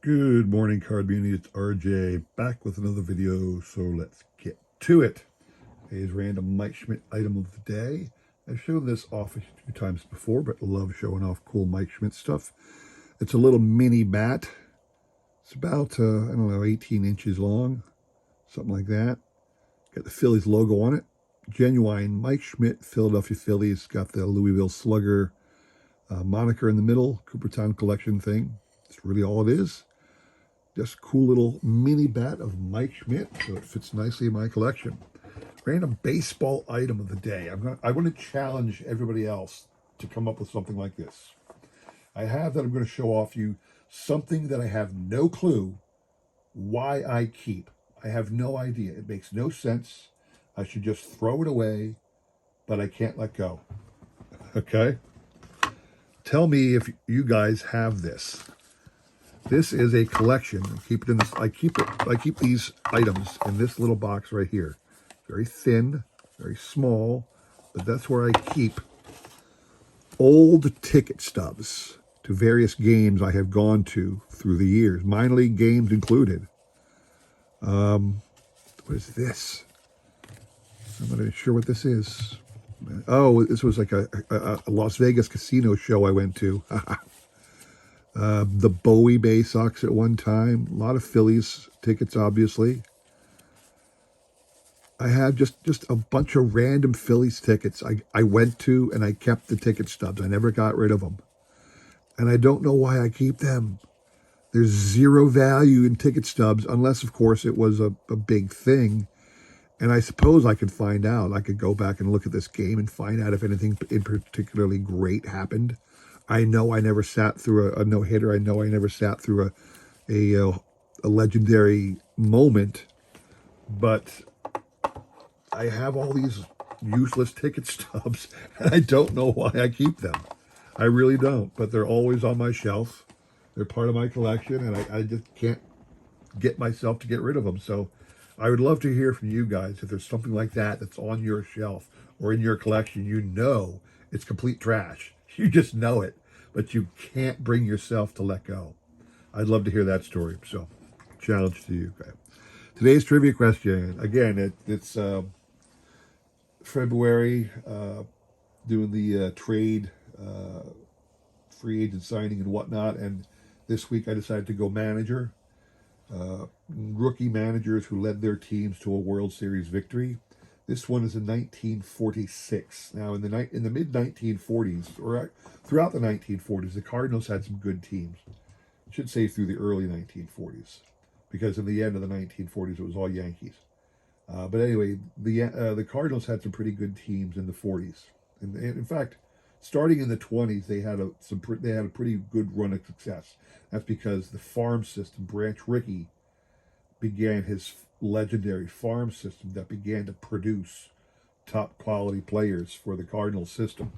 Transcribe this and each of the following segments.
Good morning, card community. It's RJ back with another video, so let's get to it. Today's random Mike Schmidt item of the day. I've shown this off a few times before, but love showing off cool Mike Schmidt stuff. It's a little mini bat. It's about, I don't know, 18 inches long, something like that. Got the Phillies logo on it. Genuine Mike Schmidt, Philadelphia Phillies. Got the Louisville Slugger moniker in the middle, Cooperstown collection thing. That's really all it is. Just a cool little mini bat of Mike Schmidt, so it fits nicely in my collection. Random baseball item of the day. I want to challenge everybody else to come up with something like this. I have that I'm going to show off you something that I have no clue why I keep. I have no idea. It makes no sense. I should just throw it away, but I can't let go. Okay? Tell me if you guys have this. This is a collection. I keep these items in this little box right here. Very thin, very small, but that's where I keep old ticket stubs to various games I have gone to through the years, minor league games included. What is this? I'm not even sure what this is. Oh, this was like a Las Vegas casino show I went to. The Bowie Bay Sox at one time. A lot of Phillies tickets, obviously. I have just a bunch of random Phillies tickets I went to, and I kept the ticket stubs. I never got rid of them. And I don't know why I keep them. There's zero value in ticket stubs, unless, of course, it was a big thing. And I suppose I could find out. I could go back and look at this game and find out if anything in particularly great happened. I know I never sat through a no-hitter. I know I never sat through a legendary moment. But I have all these useless ticket stubs, and I don't know why I keep them. I really don't, but they're always on my shelf. They're part of my collection, and I just can't get myself to get rid of them. So I would love to hear from you guys if there's something like that that's on your shelf or in your collection. You know it's complete trash. You just know it, but you can't bring yourself to let go. I'd love to hear that story. So, challenge to you. Okay. Today's trivia question. Again, it's February, doing the trade, free agent signing and whatnot. And this week I decided to go manager. Rookie managers who led their teams to a World Series victory. This one is in 1946. Now, in the mid-1940s, or throughout the 1940s, the Cardinals had some good teams. I should say through the early 1940s, because in the end of the 1940s, it was all Yankees. But anyway, the Cardinals had some pretty good teams in the 40s. And in fact, starting in the 20s, they had a pretty good run of success. That's because the farm system, Branch Rickey, began his legendary farm system that began to produce top quality players for the Cardinals system.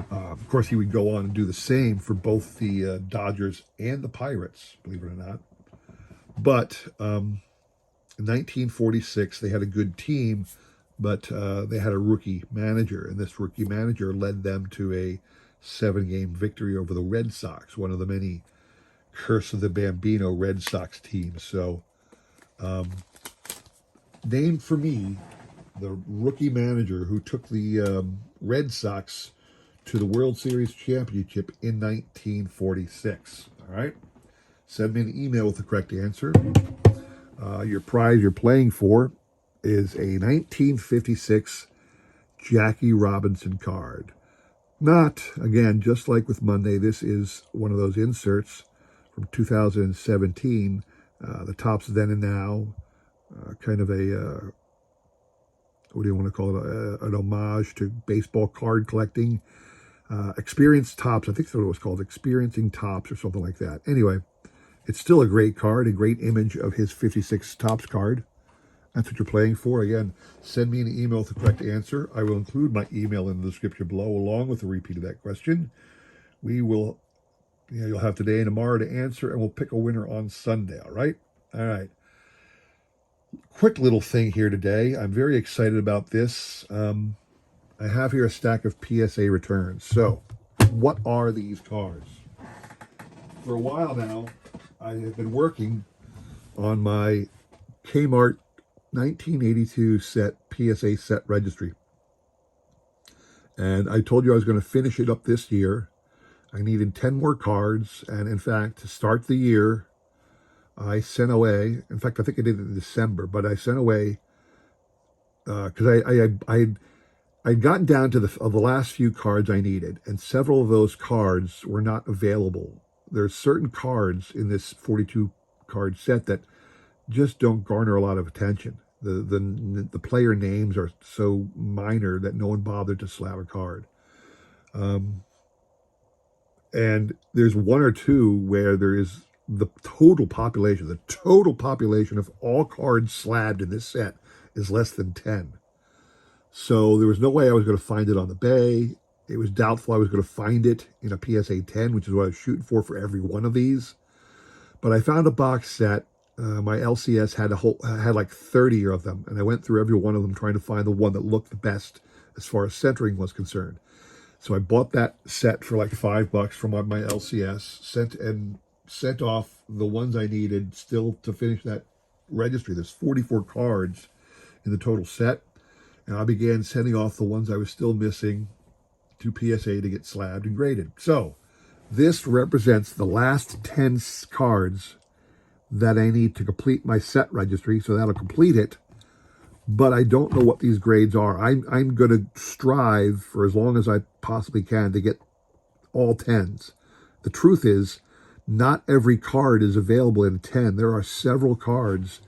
Of course, he would go on and do the same for both the Dodgers and the Pirates, believe it or not. But in 1946, they had a good team, but they had a rookie manager, and this rookie manager led them to a 7-game victory over the Red Sox, one of the many Curse of the Bambino Red Sox teams. So, named for me, the rookie manager who took the Red Sox to the World Series championship in 1946. All right? Send me an email with the correct answer. Your prize you're playing for is a 1956 Jackie Robinson card. Not, again, just like with Monday, this is one of those inserts from 2017. The Topps Then and Now, kind of a, what do you want to call it, an homage to baseball card collecting. Experience Topps, I think that's what it was called, Experiencing Topps or something like that. Anyway, it's still a great card, a great image of his 56 Topps card. That's what you're playing for. Again, send me an email with the correct answer. I will include my email in the description below, along with a repeat of that question. You'll have today and tomorrow to answer, and we'll pick a winner on Sunday, all right? All right. Quick little thing here today. I'm very excited about this. I have here a stack of PSA returns. So, what are these cards? For a while now, I have been working on my K-Mart 1982 set PSA Set Registry. And I told you I was going to finish it up this year. I needed 10 more cards. And in fact, to start the year, I sent away, in fact, I think I did it in December, but I sent away, because I'd gotten down to the last few cards I needed, and several of those cards were not available. There's certain cards in this 42 card set that just don't garner a lot of attention. The player names are so minor that no one bothered to slab a card. And there's one or two where there is the total population of all cards slabbed in this set is less than 10. So there was no way I was going to find it on the bay. It was doubtful I was going to find it in a PSA 10, which is what I was shooting for every one of these. But I found a box set. My LCS had like 30 of them, and I went through every one of them trying to find the one that looked the best as far as centering was concerned. So I bought that set for like $5 from my LCS, sent off the ones I needed still to finish that registry. There's 44 cards in the total set, and I began sending off the ones I was still missing to PSA to get slabbed and graded. So this represents the last 10 cards that I need to complete my set registry, so that'll complete it. But I don't know what these grades are. I'm going to strive for as long as I possibly can to get all 10s. The truth is, not every card is available in 10. There are several cards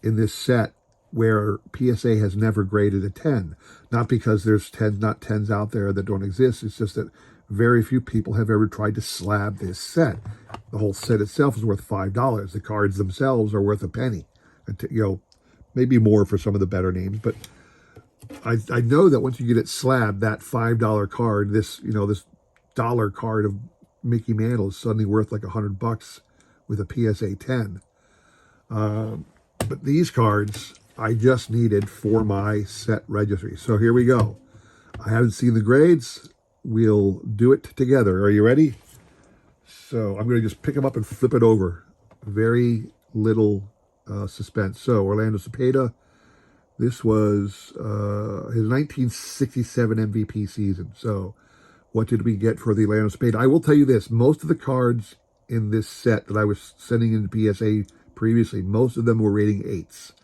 in this set where PSA has never graded a 10. Not because there's 10, not 10s out there that don't exist. It's just that very few people have ever tried to slab this set. The whole set itself is worth $5. The cards themselves are worth a penny. You know, maybe more for some of the better names, but I know that once you get it slabbed, that $5 card, this dollar card of Mickey Mantle is suddenly worth like $100 with a PSA 10. But these cards I just needed for my set registry. So here we go. I haven't seen the grades. We'll do it together. Are you ready? So I'm going to just pick them up and flip it over. Very little suspense. So Orlando Cepeda, this was his 1967 MVP season. So what did we get for the Orlando Cepeda? I will tell you this, most of the cards in this set that I was sending into PSA previously, most of them were rating 8s.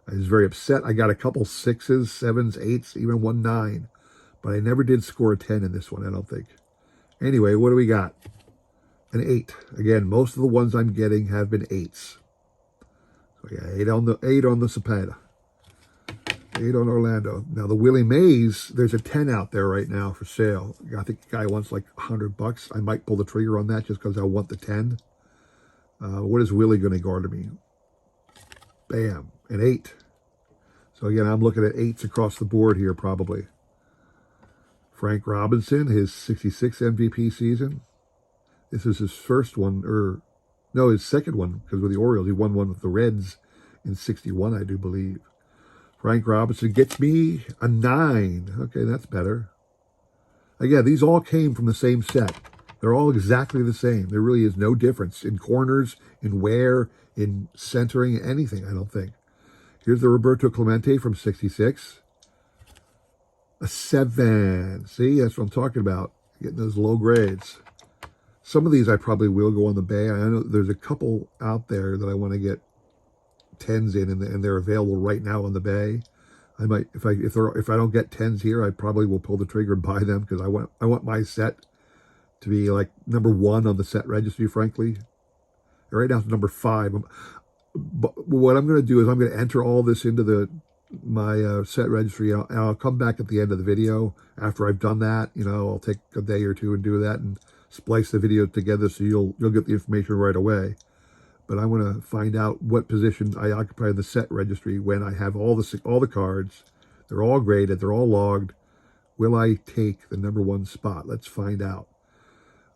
I was very upset. I got a couple 6s, 7s, 8s, even one 9. But I never did score a 10 in this one, I don't think. Anyway, what do we got? An 8. Again, most of the ones I'm getting have been 8s. So yeah, 8 on the Cepeda. 8 on Orlando. Now the Willie Mays, there's a 10 out there right now for sale. I think the guy wants like $100. I might pull the trigger on that just because I want the 10. What is Willie going to garner me? Bam, an 8. So again, I'm looking at 8s across the board here probably. Frank Robinson, his 66 MVP season. This is his first one, his second one, because with the Orioles, he won one with the Reds in 61, I do believe. Frank Robinson gets me a 9. Okay, that's better. Again, these all came from the same set. They're all exactly the same. There really is no difference in corners, in wear, in centering, anything, I don't think. Here's the Roberto Clemente from 66. A 7. See, that's what I'm talking about. Getting those low grades. Some of these I probably will go on the bay. I know there's a couple out there that I want to get 10s in, and they're available right now on the bay. I might, if I don't get 10s here, I probably will pull the trigger and buy them because I want my set to be like number 1 on the set registry. Frankly, right now it's number 5. But what I'm going to do is I'm going to enter all this into my set registry, and I'll come back at the end of the video after I've done that. I'll take a day or two and do that and splice the video together so you'll get the information right away. But I want to find out what position I occupy in the set registry when I have all the cards. They're all graded. They're all logged. Will I take the number 1 spot? Let's find out.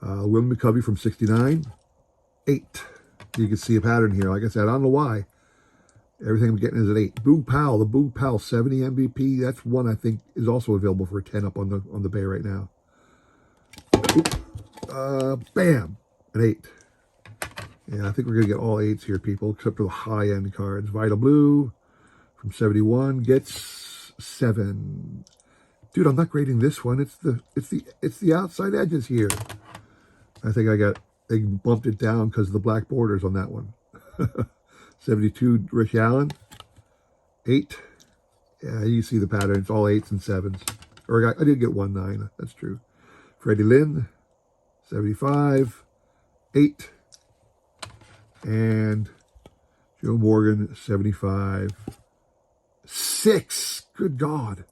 William McCovey from 69. 8. You can see a pattern here. Like I said, I don't know why. Everything I'm getting is an 8. Boog Powell, the Boog Powell 70 MVP. That's one I think is also available for a 10 up on the bay right now. Bam, an 8. Yeah, I think we're going to get all 8s here, people, except for the high-end cards. Vital Blue from 71 gets 7. Dude, I'm not grading this one. It's the outside edges here. I think they bumped it down because of the black borders on that one. 72 Rich Allen, 8. Yeah, you see the pattern. It's all 8s and 7s. Or I did get 1 9. That's true. Freddie Lynn, 75, 8. And Joe Morgan, 75, 6. Good God.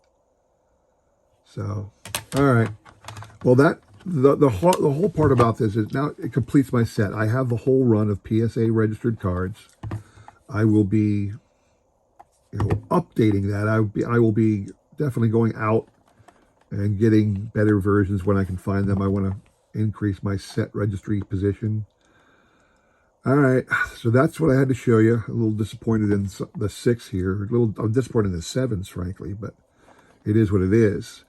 So, all right. Well, the whole part about this is now it completes my set. I have the whole run of PSA registered cards. I will be, updating that. I will be definitely going out and getting better versions when I can find them. I want to increase my set registry position. All right, so that's what I had to show you. A little disappointed in the 6 here. I'm disappointed in the 7s, frankly, but it is what it is.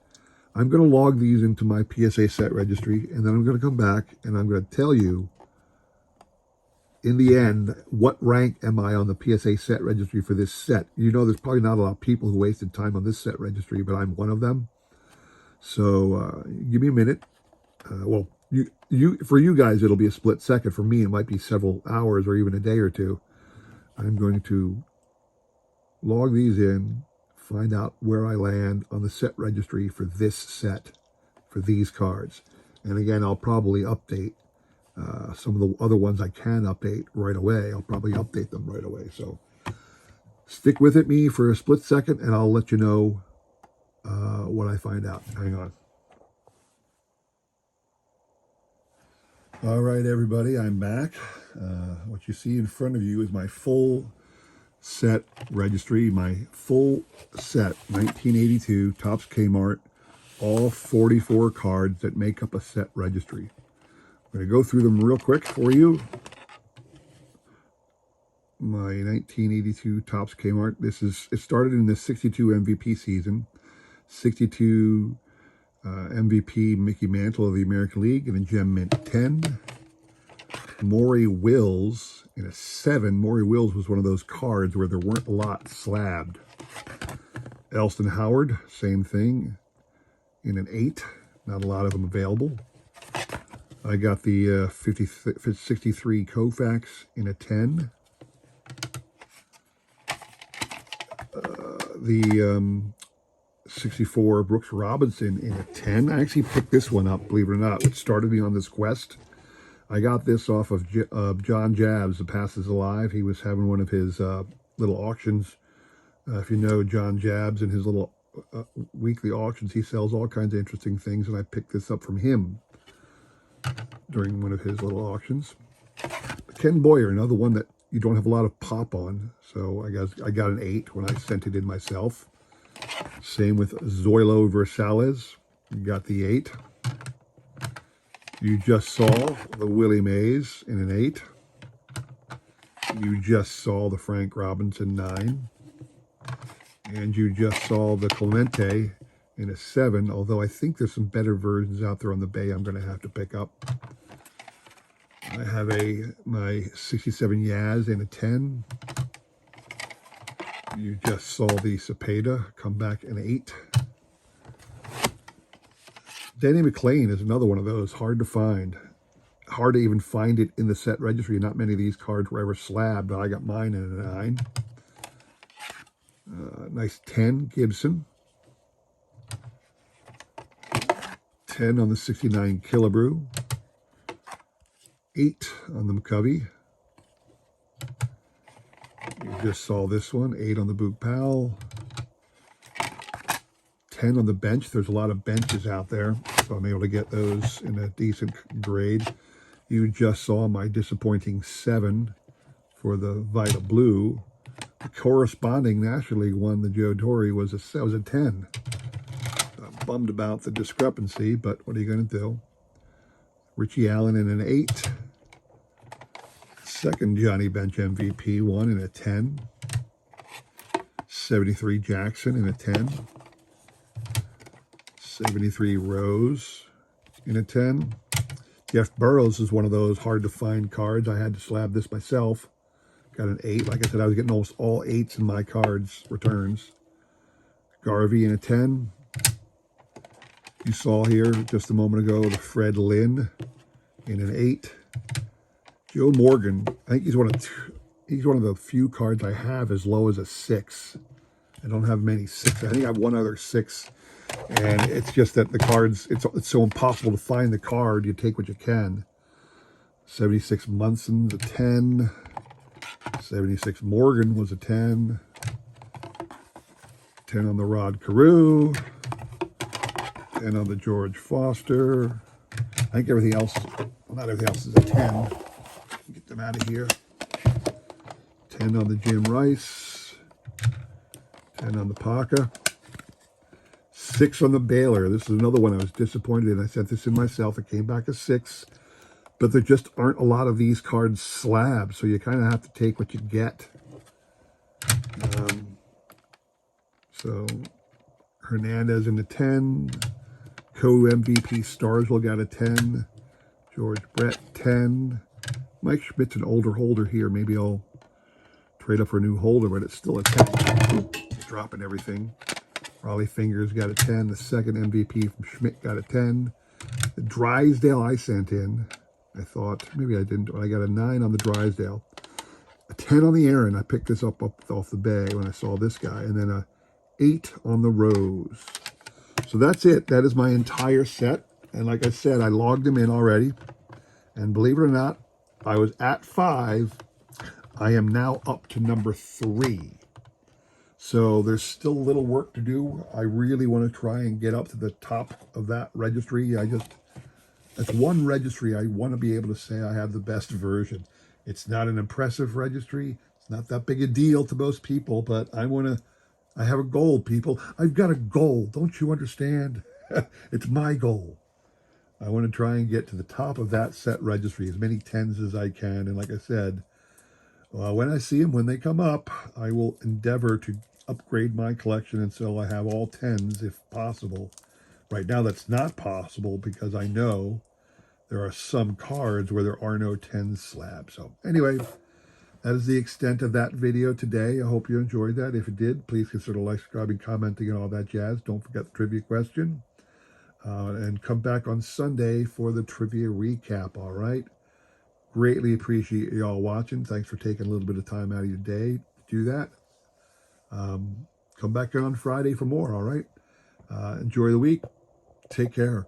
I'm going to log these into my PSA set registry, and then I'm going to come back and I'm going to tell you, in the end, what rank am I on the PSA set registry for this set. You know, there's probably not a lot of people who wasted time on this set registry, but I'm one of them. So give me a minute. Well, for you guys, it'll be a split second. For me, it might be several hours or even a day or two. I'm going to log these in, find out where I land on the set registry for this set, for these cards. And again, I'll probably update some of the other ones I can update right away. I'll probably update them right away. So stick with me for a split second, and I'll let you know what I find out. Hang on. All right, everybody, I'm back. What you see in front of you is my full set registry, my full set, 1982, Topps K-Mart, all 44 cards that make up a set registry. I'm going to go through them real quick for you. My 1982 Topps K-Mart. It started in the 62 MVP season, 62 MVP Mickey Mantle of the American League in a Gem Mint 10. Maury Wills in a 7. Maury Wills was one of those cards where there weren't a lot slabbed. Elston Howard, same thing, in an 8. Not a lot of them available. I got the 63 Koufax in a 10. The 64 Brooks Robinson in a 10. I actually picked this one up, believe it or not, which started me on this quest. I got this off of John Jabs, the Past is Alive. He was having one of his little auctions. If you know John Jabs and his little weekly auctions, he sells all kinds of interesting things, and I picked this up from him during one of his little auctions. Ken Boyer, another one that you don't have a lot of pop on, so I got an 8 when I sent it in myself. Same with Zoilo Versales. You got the 8. You just saw the Willie Mays in an 8. You just saw the Frank Robinson 9. And you just saw the Clemente in a 7, although I think there's some better versions out there on the bay I'm going to have to pick up. I have my 67 Yaz in a 10. You just saw the Cepeda come back in 8. Danny McLean is another one of those, hard to find. Hard to even find it in the set registry. Not many of these cards were ever slabbed, but I got mine in a 9. Nice 10 Gibson. 10 on the 69 Killebrew. 8 on the McCovey. You just saw this one. 8 on the Boog Powell. 10 on the bench. There's a lot of benches out there, so I'm able to get those in a decent grade. You just saw my disappointing 7 for the Vita Blue. The corresponding National League one, the Joe Torre, was a 10. I'm bummed about the discrepancy, but what are you going to do? Richie Allen in an 8. Second Johnny Bench MVP one in a 10. 73 Jackson in a 10. 73 Rose in a 10. Jeff Burrows is one of those hard to find cards. I had to slab this myself. Got an 8. Like I said, I was getting almost all 8s in my cards returns. Garvey in a 10. You saw here just a moment ago the Fred Lynn in an 8. Joe Morgan, I think he's one of the few cards I have as low as a 6. I don't have many 6s. I think I have one other 6. And it's just that the cards, it's so impossible to find the card. You take what you can. 76 Munson's a 10. 76 Morgan was a 10. 10 on the Rod Carew. 10 on the George Foster. I think everything else, well, not everything else is a 10. Get them out of here. 10 on the Jim Rice. 10 on the Parker. 6 on the Baylor. This is another one I was disappointed in. I sent this in myself. It came back a 6. But there just aren't a lot of these cards slabs, so you kind of have to take what you get. So Hernandez in the 10. Co-MVP Starswell got a 10. George Brett, 10. Mike Schmidt's an older holder here. Maybe I'll trade up for a new holder, but it's still a 10. Oop, dropping everything. Raleigh Fingers got a 10. The second MVP from Schmidt got a 10. The Drysdale I sent in. I thought, maybe I didn't. I got a 9 on the Drysdale. A 10 on the Aaron. I picked this up off the bay when I saw this guy. And then a 8 on the Rose. So that's it. That is my entire set. And like I said, I logged them in already. And believe it or not, I was at 5. I am now up to number 3. So there's still a little work to do. I really want to try and get up to the top of that registry. That's one registry I want to be able to say I have the best version. It's not an impressive registry. It's not that big a deal to most people, but I have a goal, people. I've got a goal. Don't you understand? It's my goal. I want to try and get to the top of that set registry, as many 10s as I can. And like I said, when I see them, when they come up, I will endeavor to upgrade my collection until I have all 10s if possible. Right now, that's not possible because I know there are some cards where there are no 10 slabs. So anyway, that is the extent of that video today. I hope you enjoyed that. If you did, please consider like, subscribing, commenting, and all that jazz. Don't forget the trivia question. And come back on Sunday for the trivia recap, all right? Greatly appreciate you all watching. Thanks for taking a little bit of time out of your day to do that. Come back on Friday for more, all right? Enjoy the week. Take care.